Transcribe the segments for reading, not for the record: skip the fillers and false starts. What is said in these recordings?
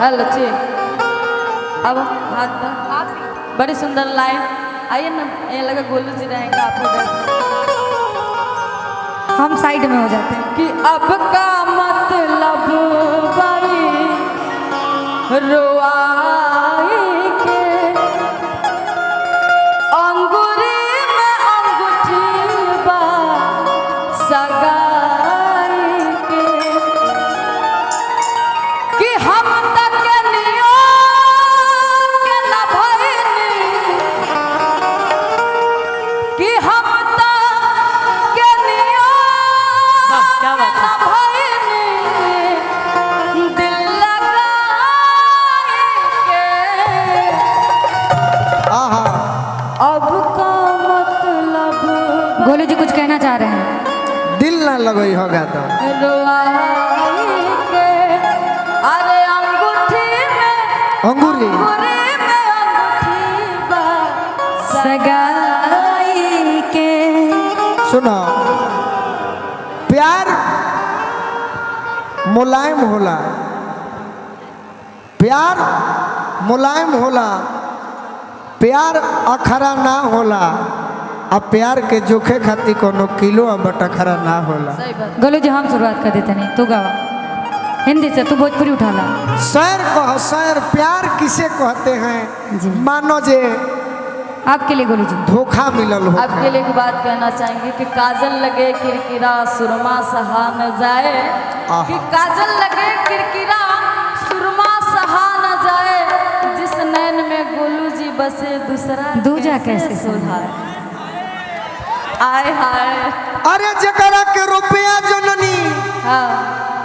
Hello जी, अब हाथ बड़ी सुंदर लाइन। आइए ना, ये लगा गोलू जी रहेंगे आप उधर, हम साइड में हो जाते हैं कि अब का मतलब बाई रुआई के अंगूरी में अंगूठी बा सगाई के, कि हम तक नियो के न भइनी, कि हम तक नियो क्या बात है। अब का मतलब गोलू जी कुछ कहना चाह रहे हैं। दिल ना लगई होगा तो रुआई के, अरे अंगूठी में अंगूरी अंगूठी बा सगाई के। सुनो, प्यार मुलायम होला, प्यार मुलायम होला, प्यार अखरा ना होला। अब प्यार के जोखे खातिर कोनो किलो बट अखरा ना होला। सही बात। गोलू जी हम शुरुआत कर देते नहीं, तू गावा हिंदी से, तू भोजपुरी उठा ला। शहर कह शहर, प्यार किसे कहते हैं? जी। मानो जे आपके लिए गोलू जी धोखा मिलल हो। आपके लिए एक बात कहना चाहेंगे कि काजल लगे किरकिरा सुरमा सहा न जाए, कि काजल लगे किरकिरा सुरमा सहा न जाए, जिस नैन में गोलू जी बसे दूसरा कैसे सुधारे। आय हाय, अरे जकरा के रुपया जननी हाँ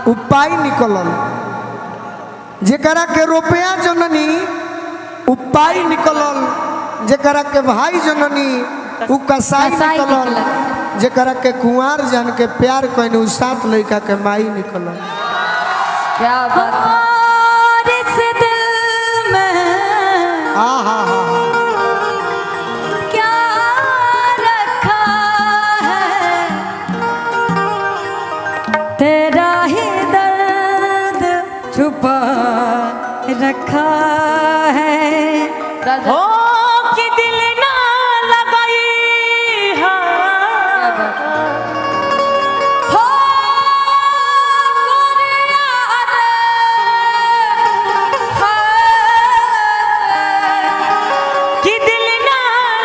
उपाय निकलल, जकरा के रुपया जननी उपाय निकलल, जकरा के भाई जननी उ कसाई निकलल, जकरा के कुंवार जान के प्यार कोई उ साथ लड़का के माई निकलल। क्या बात है। इस दिल में आहा क्या रखा है, तेरा ही दर्द छुपा रखा है। राजा, हो कि दिल ना लगाई क्या बात है। हो गोरिया रे, कि दिल ना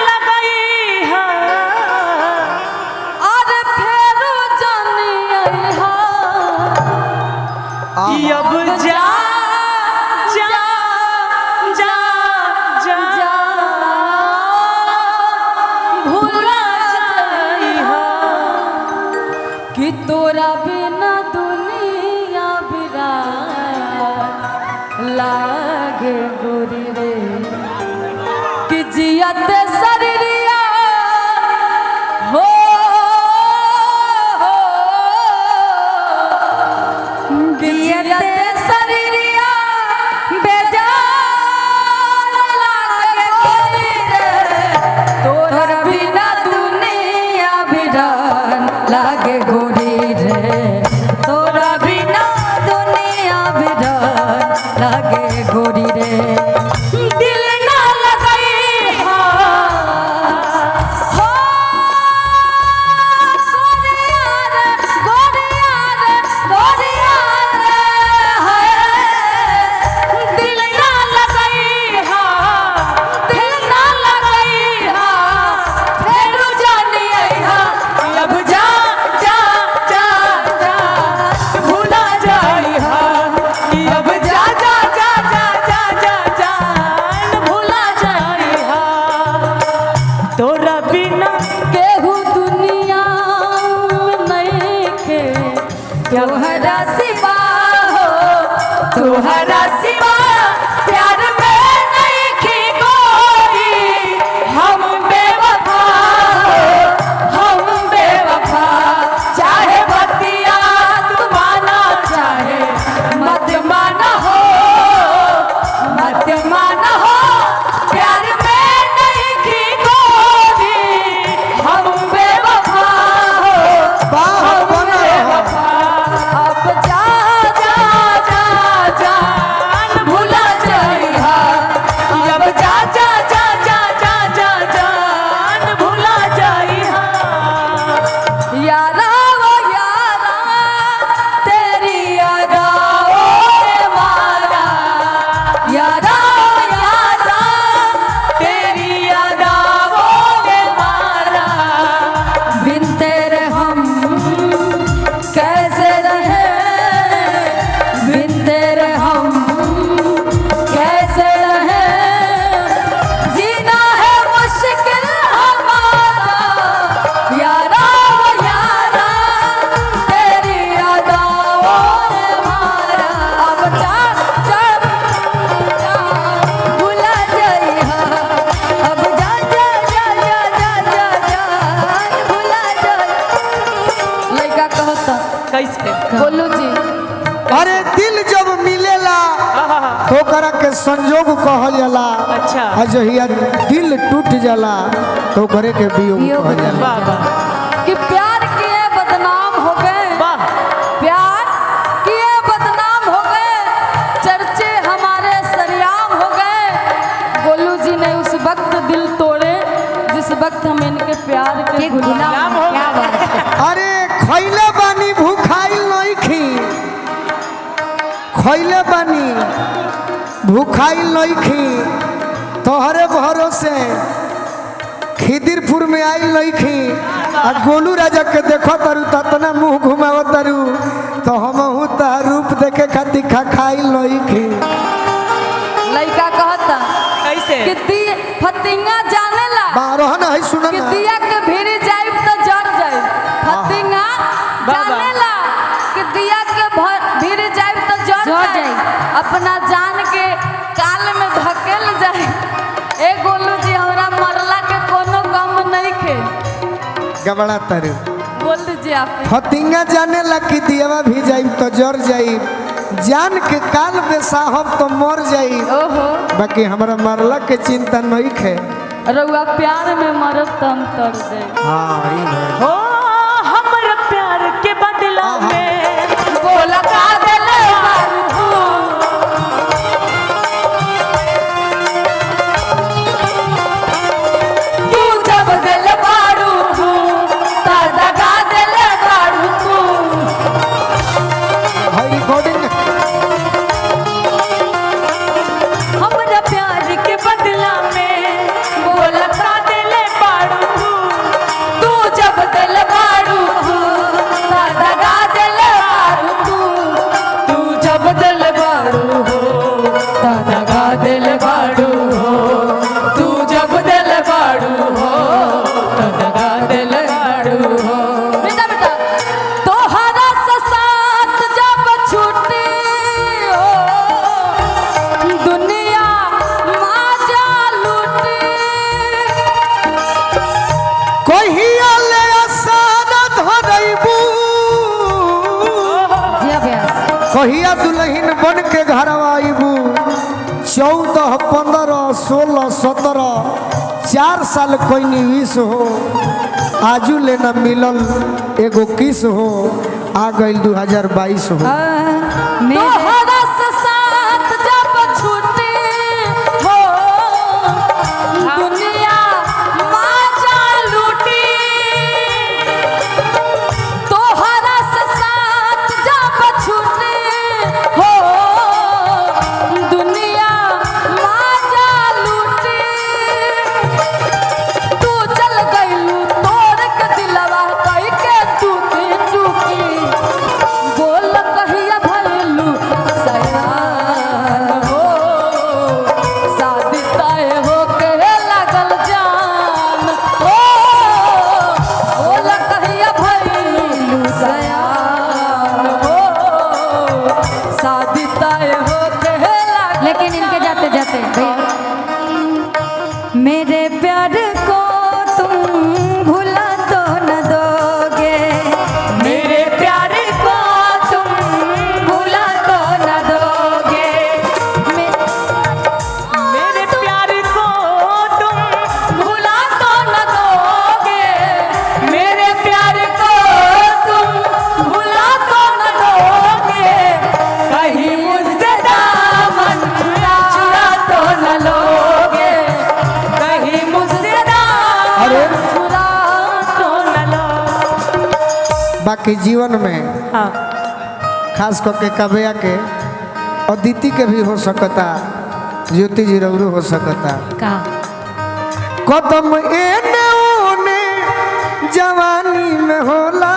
लगाई अरे फेरू जानी हा, कि अब जा जा जा जा जा भूला जाई हा, कि तोरा बिना दुनिया बिरान लागे गोरी रे, कि जियत शरीरिया हो जियत शरीरिया बेजान लागे गोरी रे, तोरा बिना दुनिया बिरान लागे गोरी रे, तोरा बिना दुनिया बिरान लागे गोरी रे। दिल ना लगाई हा, हो गोरिया रे, गोरिया रे, गोरिया रे, हाय। दिल ना लगाई हा, दिल ना लगाई हा, फेरू जानी हा, अब जा जा जा जा भूला जाई हा, कि अब जा जा जा जा जा जा जान भूला जाई हा, तोरा बिना केहू दुनिया में नइखे, तोहरा सिवा हो, तोहरा सिवा प्यार में नइखे गोरी, हम बेवफा हो, हम बेवफा, चाहे बतिया तू माना चाहे मत माना हो, मत माना हो, प्यार में नइखे गोरी, हम बेवफा हो, हम बेवफा। अब जा जा जा जा जी अरे दिल जब मिलेला तो ओकरा के संजोग कहल जाला। अच्छा। आ जहिया दिल टूट जाला तो ओकरे के वियोग वियोग कहल जाला। वाह वाह कि प्यार किए बदनाम हो गए, वाह प्यार किए बदनाम हो गए, चर्चे हमारे सरेआम हो गए। गोलू जी ने उस वक्त दिल तोड़े जिस वक्त हम इनके प्यार के गुलाम गुलाम हो क्या बात है। अरे खैले बानी भूखाइल नहीं खी, खैले बानी भूखाइल नहीं खी, तोहरे भरोसे खिदिरपुर में आइल नहीं खी। आ गोलू राजा के देखो तारू तना मुंह घुमाव तारू तो हमहू तार रूप देखे खातिर खाइल नहीं खी। लड़का कहता कैसे कि दिया फतिंगा जाने ला बारह है सुन कि दिया के भीड़ जाइब तो जर जाए। फतिंगा जाने ला कि दिया के भीड़ जाइब तो जर जाए, अपना जान के काल में धकेल जाए। ए गोलू जी हमरा मरला के कोनो गम नहीं खे। गबड़ा तारू बोल दीजिए आप। फतिंगा जाने ला कि दियावा भी जाई तो जर जाई, जान के काल में साहब तो मर जाई। ओहो बाकी हमरा मरला के चिंता नहीं खे। रउआ प्यार में मरब तो हम तर जाए। हाँ ई है। हो हमर प्यार के बदला में बोला का देले तू जब दिल बारू तू ता दगा दिल बारू तू। हाई रिकॉर्डिंग हमरा प्यार के बदला में बोला का दिले पाड़ू तू जब दिल बारू तू ता दगा दिल बारू तू। तू जब दिल बाड़ू हो ता दगा दिल बाड़ू हो, तू जब दिल बाड़ू हो ता दगा दिल बाड़ू हो। बेटा बेटा तोहरा से साथ जब छूटी हो दुनिया माजा लूटी। कहिया ले आसान धरैबू, जिया व्यास कहिया दुल्हन बन के घर आईबू। 14, 15, 16, 17 4 साल कोई निविस हो, आजू लेना मिलल एगो किस हो। आ गई 2022 हो। मेरे तोहरा से साथ जब छूटी हो दुनिया माजा लूटी। तोहरा से साथ जब छूटी हो दुनिया माजा लूटी। तू चल गइलू तोड़ के दिलवा कई के टूटी टूटी। बोल कहिया भइलू सयान हो शादी तय हो के लागल जान हो। बोल कहिया भइलू सयान हो शादी तय हो के लागल। लेकिन इनके जाते जाते भैया मेरे प्यार को तुम भुला तो न दोगे, मेरे प्यार को तुम भुला तो न दोगे। मेरे प्यार को तुम भुला तो न दोगे, मेरे प्यार को तुम भुला तो न दोगे। कहीं मुझसे दामन चुरा तो न लोगे, कहीं मुझसे अरे दामन चुरा तो न लो। बाकी जीवन में हाँ खास करके कबिया के अदिति के भी हो सकता, ज्योति जी रौरू हो सकता। का कदम एने ओने जवानी में होला,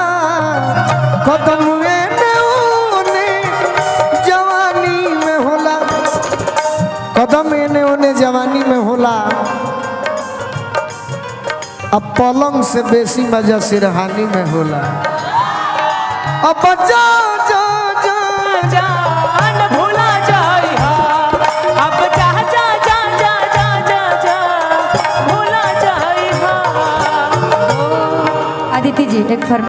कदम एने ओने जवानी में होला, कदम एने ओने जवानी में होला। अब पलंग से बेसी मजा सिरहानी में होला। अब जा जा जा जान भूला जाई हा, अब जा जा जा जा जा जा जा भूला जाई हा। अदिति जी एक फरमाइश